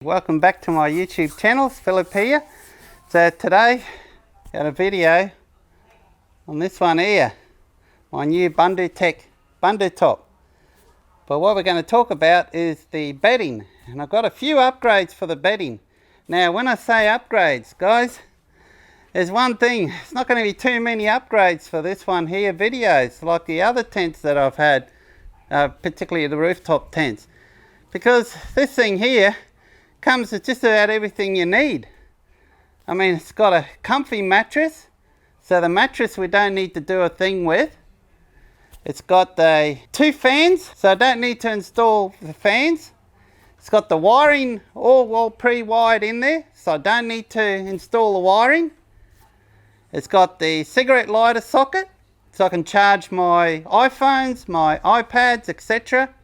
Welcome back to my YouTube channel, Philip here. So today, got a video on this one here, my new Bundutec Bundutop. But what we're going to talk about is the bedding, and I've got a few upgrades for the bedding. Now when I say upgrades, guys, there's one thing, it's not going to be too many upgrades for this one here videos like the other tents that I've had, particularly the rooftop tents, because this thing here comes with just about everything you need. I mean, it's got a comfy mattress, so the mattress we don't need to do a thing with. It's got the 2 fans, so I don't need to install the fans. It's got the wiring all pre-wired in there, so I don't need to install the wiring. It's got the cigarette lighter socket, so I can charge my iPhones, my iPads, etc.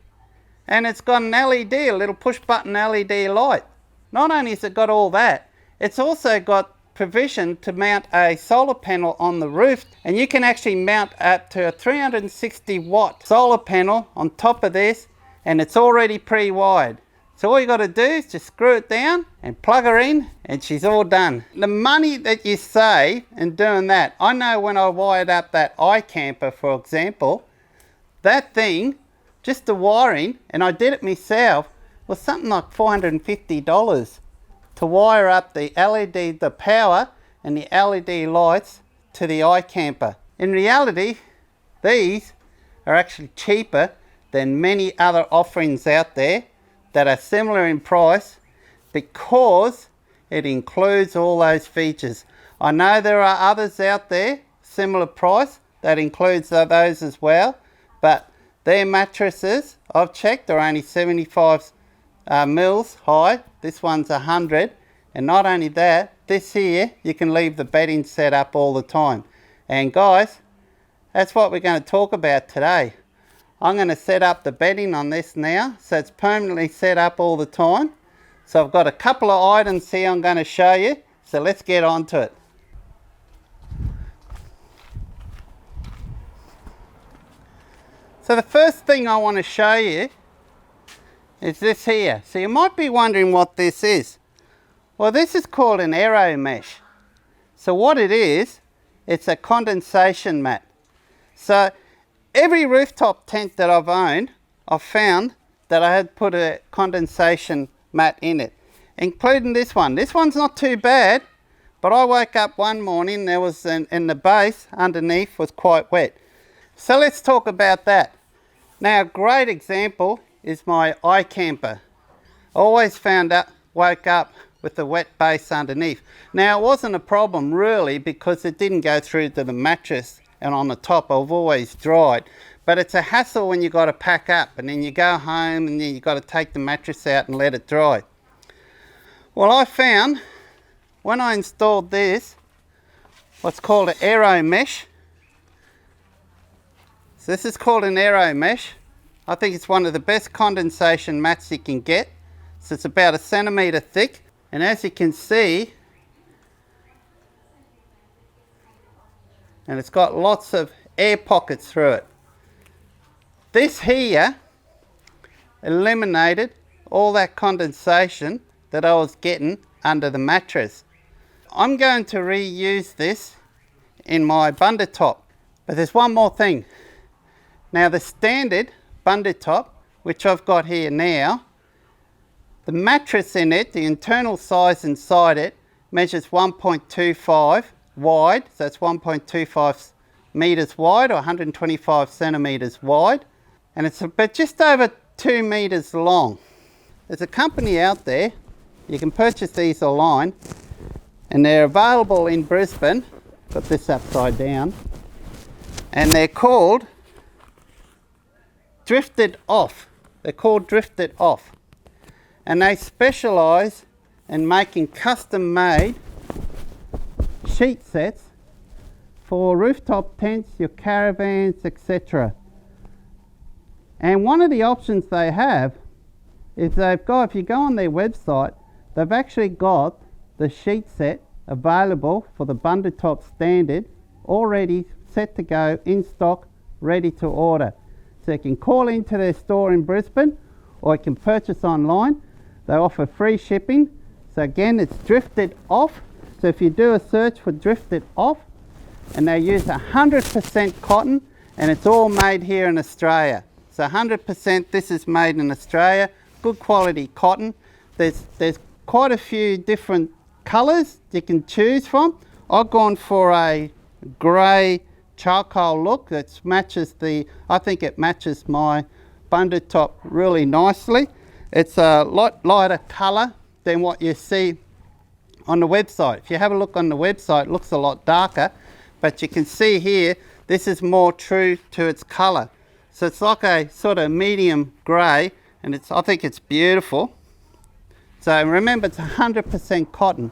And it's got an LED, a little push button LED light. Not only has it got all that, it's also got provision to mount a solar panel on the roof, and you can actually mount up to a 360 watt solar panel on top of this, and it's already pre-wired. So all you got to do is just screw it down and plug her in, and she's all done. The money that you save in doing that, I know when I wired up that iCamper, for example, that thing, just the wiring, and I did it myself, was something like $450 to wire up the LED, the power and the LED lights to the iCamper. In reality, these are actually cheaper than many other offerings out there that are similar in price, because it includes all those features. I know there are others out there, similar price, that includes those as well, but their mattresses, I've checked, are only 75 mils high. This one's 100. And not only that, this here, you can leave the bedding set up all the time. And guys, that's what we're going to talk about today. I'm going to set up the bedding on this now, so it's permanently set up all the time. So I've got a couple of items here I'm going to show you. So let's get on to it. So the first thing I want to show you is this here. So you might be wondering what this is. Well, this is called an AeroMesh. So what it is, it's a condensation mat. So every rooftop tent that I've owned, I've found that I had put a condensation mat in it, including this one. This one's not too bad, but I woke up one morning, there was in the base underneath was quite wet. So let's talk about that. Now, a great example is my iCamper. Always woke up with a wet base underneath. Now, it wasn't a problem really, because it didn't go through to the mattress, and on the top I've always dried. But it's a hassle when you got to pack up, and then you go home and then you got to take the mattress out and let it dry. Well, I found when I installed this, what's called an AeroMesh. So this is called an AeroMesh. I think it's one of the best condensation mats you can get. So it's about 1 centimetre thick, and as you can see, and it's got lots of air pockets through it. This here eliminated all that condensation that I was getting under the mattress. I'm going to reuse this in my Bundutop, but there's one more thing. Now, the standard Bundutop, which I've got here now, the mattress in it, the internal size inside it, measures 1.25 wide, so it's 1.25 metres wide, or 125 centimetres wide, and it's about just over 2 metres long. There's a company out there, you can purchase these online, and they're available in Brisbane. Got this upside down, and they're called Drifted Off. They're called Drifted Off, and they specialise in making custom made sheet sets for rooftop tents, your caravans, etc. And one of the options they have is they've got, if you go on their website, they've actually got the sheet set available for the Bundutop standard, already set to go, in stock, ready to order. So you can call into their store in Brisbane, or you can purchase online. They offer free shipping. So again, it's Drifted Off. So if you do a search for Drifted Off, and they use 100% cotton, and it's all made here in Australia. So 100%, this is made in Australia, good quality cotton. There's quite a few different colours you can choose from. I've gone for a grey charcoal look that matches I think it matches my Bundutop really nicely. It's a lot lighter colour than what you see on the website. If you have a look on the website, it looks a lot darker, but you can see here, this is more true to its colour. So it's like a sort of medium grey, and I think it's beautiful. So remember, it's 100% cotton.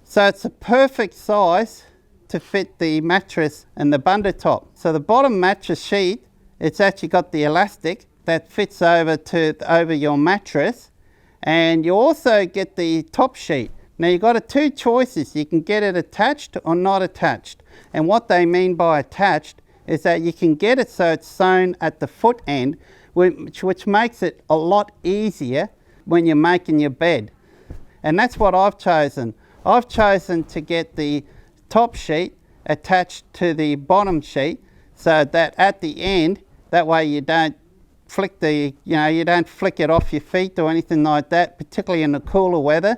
So it's a perfect size to fit the mattress and the Bundutop. So the bottom mattress sheet, it's actually got the elastic that fits over your mattress, and you also get the top sheet. Now you've got two choices. You can get it attached or not attached. And what they mean by attached is that you can get it so it's sewn at the foot end, which makes it a lot easier when you're making your bed. And that's what I've chosen. I've chosen to get the top sheet attached to the bottom sheet, so that at the end, that way you don't flick you don't flick it off your feet or anything like that, particularly in the cooler weather.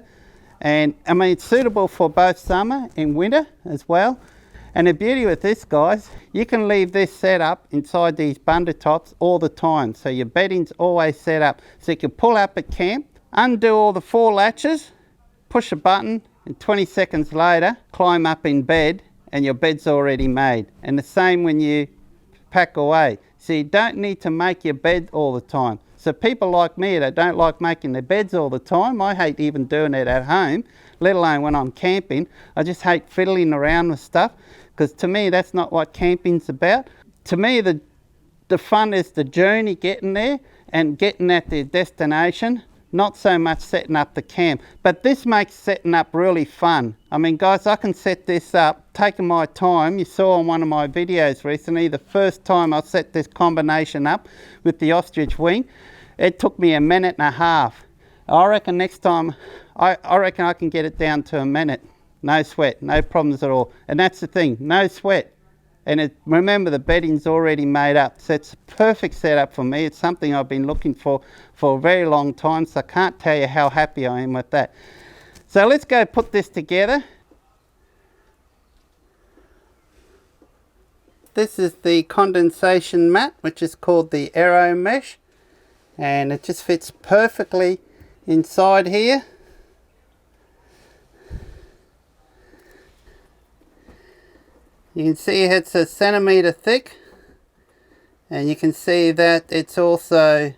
And I mean, it's suitable for both summer and winter as well. And the beauty with this, guys, you can leave this set up inside these Bundutops all the time. So your bedding's always set up. So you can pull up at camp, undo all the 4 latches, push a button, and 20 seconds later, climb up in bed, and your bed's already made. And the same when you pack away. So you don't need to make your bed all the time. So people like me that don't like making their beds all the time, I hate even doing it at home, let alone when I'm camping. I just hate fiddling around with stuff, because to me that's not what camping's about. To me the fun is the journey getting there and getting at the destination, not so much setting up the camp. But this makes setting up really fun. I mean, guys, I can set this up, taking my time. You saw on one of my videos recently, the first time I set this combination up with the ostrich wing, it took me 1.5 minutes. I reckon next time, I reckon I can get it down to 1 minute. No sweat, no problems at all. And that's the thing, no sweat. And remember, the bedding's already made up, so it's a perfect setup for me. It's something I've been looking for a very long time, so I can't tell you how happy I am with that. So let's go put this together. This is the condensation mat, which is called the AeroMesh, and it just fits perfectly inside here. You can see it's a centimetre thick, and you can see that it's also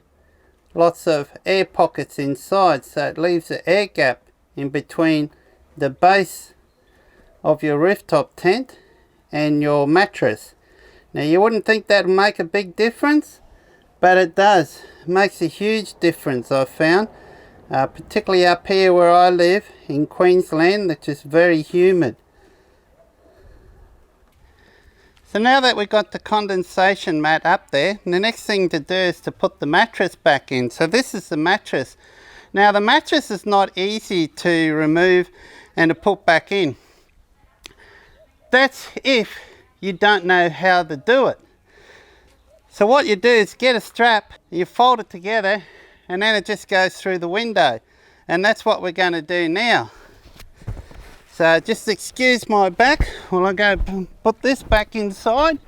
lots of air pockets inside, so it leaves an air gap in between the base of your rooftop tent and your mattress. Now you wouldn't think that would make a big difference, but it does. It makes a huge difference, I've found, particularly up here where I live in Queensland, which is very humid. So now that we've got the condensation mat up there, the next thing to do is to put the mattress back in. So this is the mattress. Now the mattress is not easy to remove and to put back in. That's if you don't know how to do it. So what you do is get a strap, you fold it together, and then it just goes through the window. And that's what we're going to do now. So just excuse my back while I go put this back inside.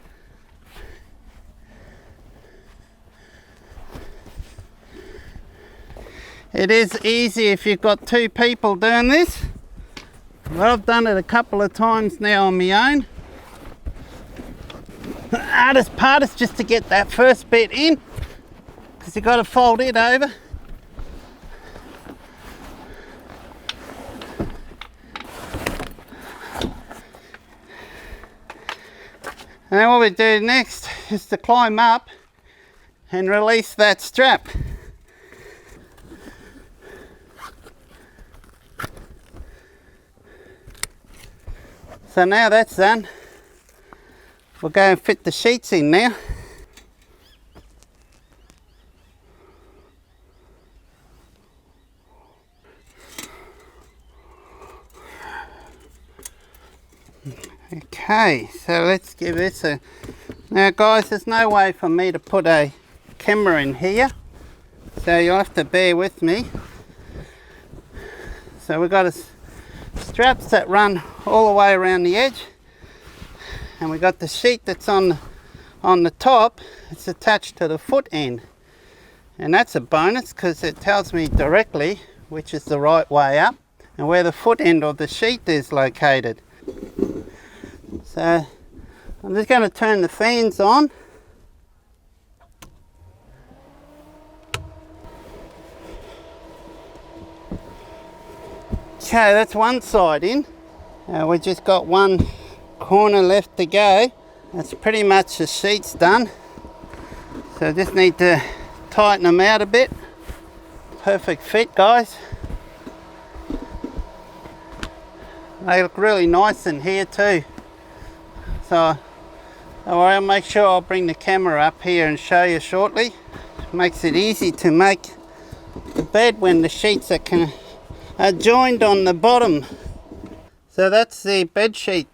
It is easy if you've got 2 people doing this. Well, I've done it a couple of times now on my own. The hardest part is just to get that first bit in, because you've got to fold it over. And then what we do next is to climb up and release that strap. So now that's done, we'll go and fit the sheets in now. Okay, so let's give this a... Now guys, there's no way for me to put a camera in here, so you'll have to bear with me. So we've got straps that run all the way around the edge, and we've got the sheet that's on the top. It's attached to the foot end, and that's a bonus because it tells me directly which is the right way up and where the foot end of the sheet is located. So I'm just going to turn the fans on. Okay, that's one side in. We just got one corner left to go. That's pretty much the sheets done. So just need to tighten them out a bit. Perfect fit, guys. They look really nice in here too. So I'll make sure I'll bring the camera up here and show you shortly. It makes it easy to make the bed when the sheets are joined on the bottom. So that's the bed sheet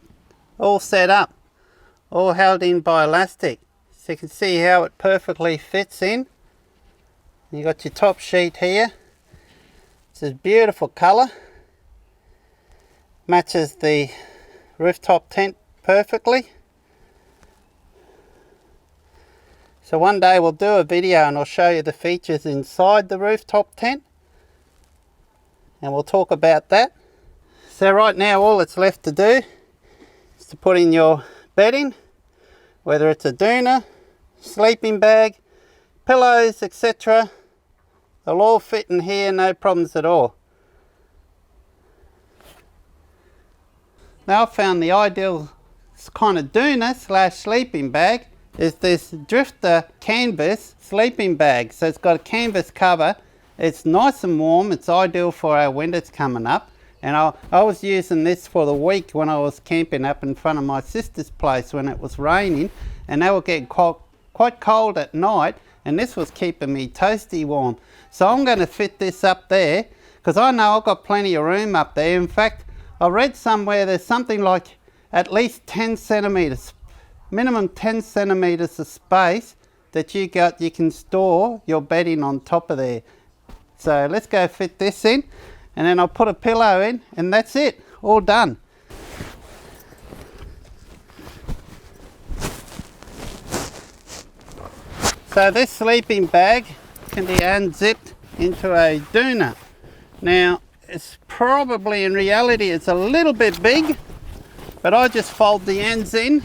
all set up, all held in by elastic. So you can see how it perfectly fits in. You got your top sheet here. It's a beautiful colour. Matches the rooftop tent perfectly. So one day we'll do a video and I'll show you the features inside the rooftop tent, and we'll talk about that. So right now all that's left to do is to put in your bedding, whether it's a doona, sleeping bag, pillows, etc. They'll all fit in here, no problems at all. Now I've found the ideal kind of doona / sleeping bag is this Drifter canvas sleeping bag. So it's got a canvas cover. It's nice and warm. It's ideal for our winters coming up. And I was using this for the week when I was camping up in front of my sister's place when it was raining, and they were getting quite cold at night, and this was keeping me toasty warm. So I'm going to fit this up there because I know I've got plenty of room up there. In fact, I read somewhere there's something like at least 10 centimetres, minimum 10 centimetres of space that you can store your bedding on top of there. So let's go fit this in, and then I'll put a pillow in, and that's it, all done. So this sleeping bag can be unzipped into a doona. Now it's probably, in reality, it's a little bit big, but I just fold the ends in,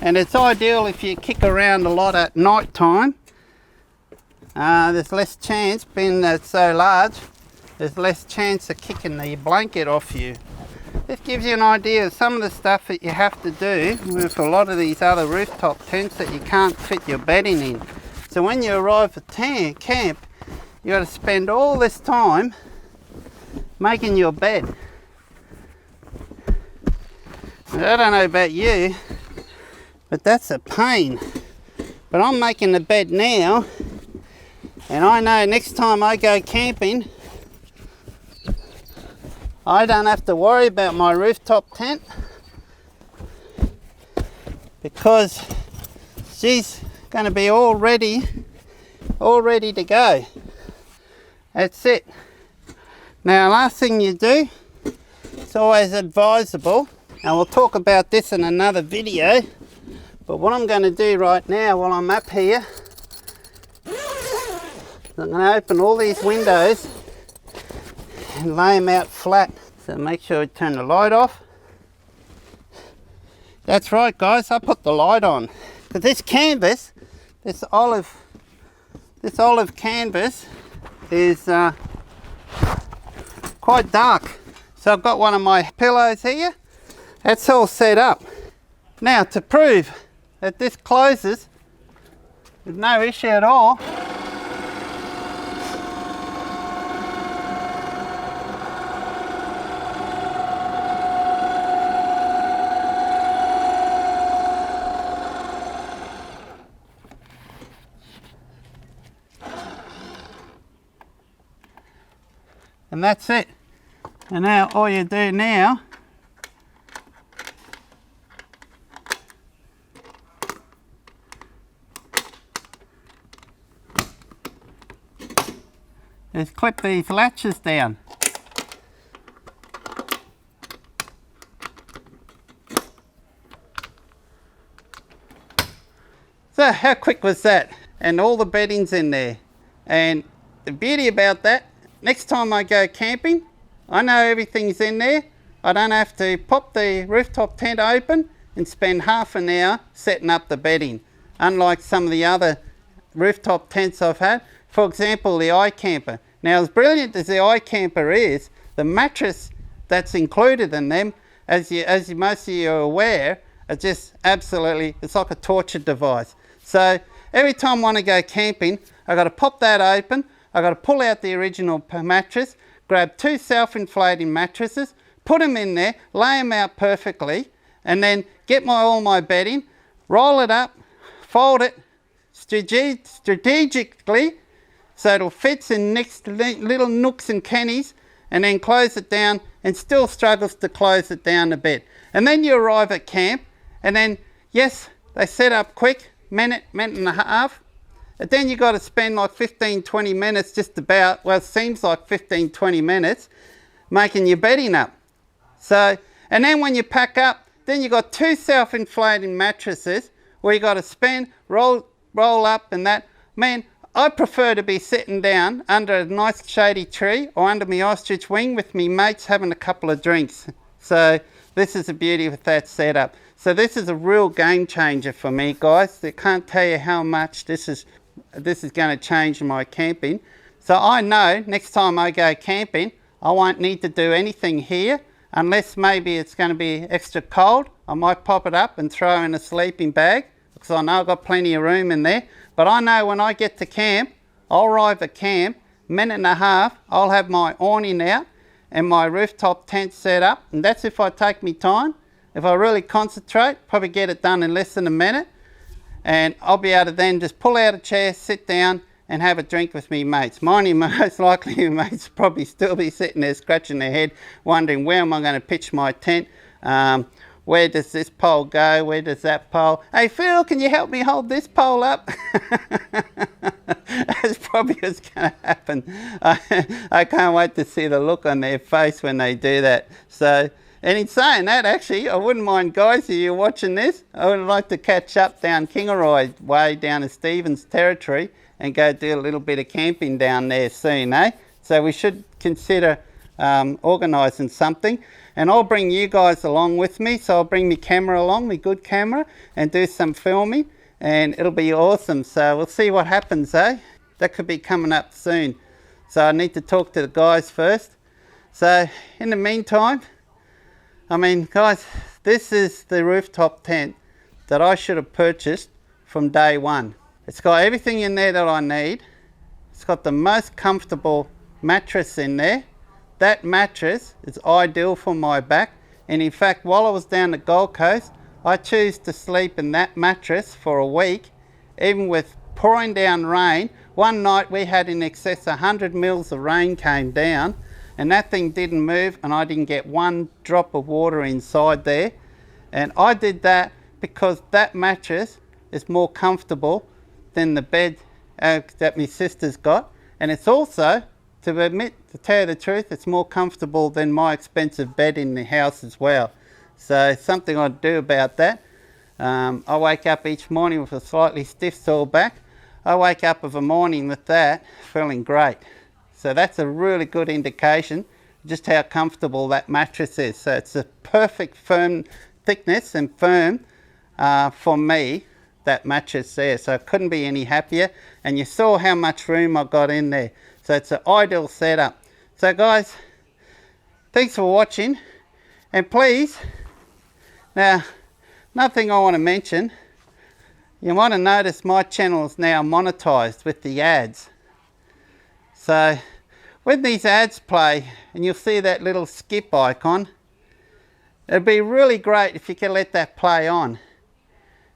and it's ideal if you kick around a lot at night time. There's less chance, being that it's so large, there's less chance of kicking the blanket off you. This gives you an idea of some of the stuff that you have to do with a lot of these other rooftop tents that you can't fit your bedding in. So when you arrive at camp, you got to spend all this time making your bed. And I don't know about you, but that's a pain. But I'm making the bed now, and I know next time I go camping, I don't have to worry about my rooftop tent because she's going to be all ready to go. That's it. Now, last thing you do, it's always advisable, and we'll talk about this in another video, but what I'm going to do right now while I'm up here, I'm going to open all these windows and lay them out flat. So make sure we turn the light off. That's right, guys, I put the light on because this canvas, this olive canvas is quite dark. So I've got one of my pillows here. That's all set up. Now, to prove that this closes with no issue at all, and that's it. And now all you do now is clip these latches down. So how quick was that? And all the bedding's in there. And the beauty about that, next time I go camping, I know everything's in there. I don't have to pop the rooftop tent open and spend half an hour setting up the bedding. Unlike some of the other rooftop tents I've had. For example, the iCamper. Now, as brilliant as the iCamper is, the mattress that's included in them, as most of you are aware, are just absolutely, it's like a torture device. So every time I want to go camping, I've got to pop that open, I've got to pull out the original mattress, grab 2 self-inflating mattresses, put them in there, lay them out perfectly, and then get all my bedding, roll it up, fold it strategically so it'll fit in next little nooks and crannies, and then close it down, and still struggles to close it down a bit. And then you arrive at camp, and then, yes, they set up quick, minute and a half, and then you got to spend like 15-20 minutes just about, well, it seems like 15-20 minutes making your bedding up. So, and then when you pack up, then you got 2 self-inflating mattresses where you got to spend, roll up and that. Man, I prefer to be sitting down under a nice shady tree or under my ostrich wing with me mates having a couple of drinks. So this is the beauty with that setup. So this is a real game changer for me, guys. I can't tell you how much this is going to change my camping. So I know next time I go camping, I won't need to do anything here unless maybe it's going to be extra cold. I might pop it up and throw in a sleeping bag because I know I've got plenty of room in there. But I know when I get to camp, I'll arrive at camp, minute and a half, I'll have my awning out and my rooftop tent set up. And that's if I take me time. If I really concentrate, probably get it done in less than a minute. And I'll be able to then just pull out a chair, sit down and have a drink with me mates. Mind you, most likely your mates probably still be sitting there scratching their head, wondering where am I going to pitch my tent? Where does this pole go? Where does that pole? Hey Phil, can you help me hold this pole up? That's probably what's going to happen. I can't wait to see the look on their face when they do that. So, and in saying that, actually, I wouldn't mind, guys, if you're watching this, I would like to catch up down Kingaroy way down to Stevens territory and go do a little bit of camping down there soon, eh? So we should consider organising something. And I'll bring you guys along with me. So I'll bring my camera along, my good camera, and do some filming. And it'll be awesome. So we'll see what happens, eh? That could be coming up soon. So I need to talk to the guys first. So in the meantime, I mean, guys, this is the rooftop tent that I should have purchased from day one. It's got everything in there that I need. It's got the most comfortable mattress in there. That mattress is ideal for my back. And in fact, while I was down the Gold Coast, I chose to sleep in that mattress for a week, even with pouring down rain. One night we had in excess of 100 mils of rain came down, and that thing didn't move, and I didn't get one drop of water inside there. And I did that because that mattress is more comfortable than the bed that my sister's got. And it's also, to tell you the truth, it's more comfortable than my expensive bed in the house as well. So something I'd do about that. I wake up each morning with a slightly stiff sore back. I wake up of a morning with that feeling great. So that's a really good indication just how comfortable that mattress is. So it's a perfect firm thickness and firm for me, that mattress there. So it couldn't be any happier. And you saw how much room I got in there. So it's an ideal setup. So guys, thanks for watching. And please, now, another thing I want to mention, you might have noticed my channel is now monetized with the ads. So when these ads play and you'll see that little skip icon, it'd be really great if you could let that play on.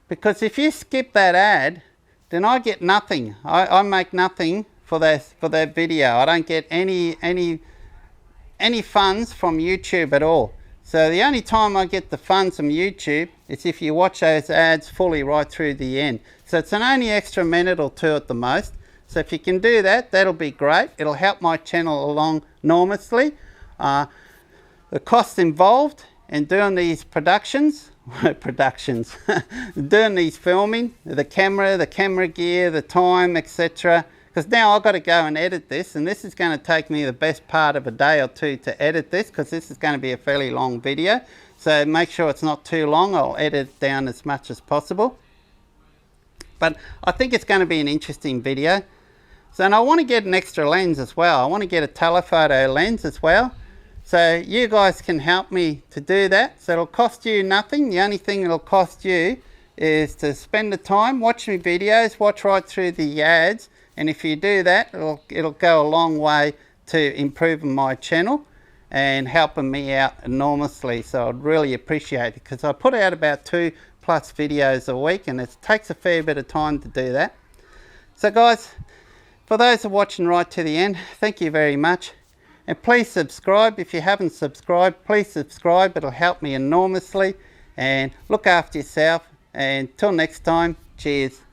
Because if you skip that ad, then I get nothing. I make nothing for that video. I don't get any funds from YouTube at all. So the only time I get the funds from YouTube is if you watch those ads fully right through the end. So it's an only extra minute or two at the most. So if you can do that, that'll be great. It'll help my channel along enormously. The cost involved in doing these productions, doing these filming, the camera gear, the time, etc. Because now I've got to go and edit this, and this is going to take me the best part of a day or two to edit this, because this is going to be a fairly long video. So make sure it's not too long. I'll edit it down as much as possible. But I think it's going to be an interesting video. So, and I want to get an extra lens as well. I want to get a telephoto lens as well. So you guys can help me to do that. So it'll cost you nothing. The only thing it'll cost you is to spend the time, watch my videos, watch right through the ads. And if you do that, it'll go a long way to improving my channel and helping me out enormously. So I'd really appreciate it, because I put out about 2+ videos a week, and it takes a fair bit of time to do that. So guys, for those who are watching right to the end, thank you very much. And please subscribe. If you haven't subscribed, please subscribe. It'll help me enormously. And look after yourself. And till next time, cheers.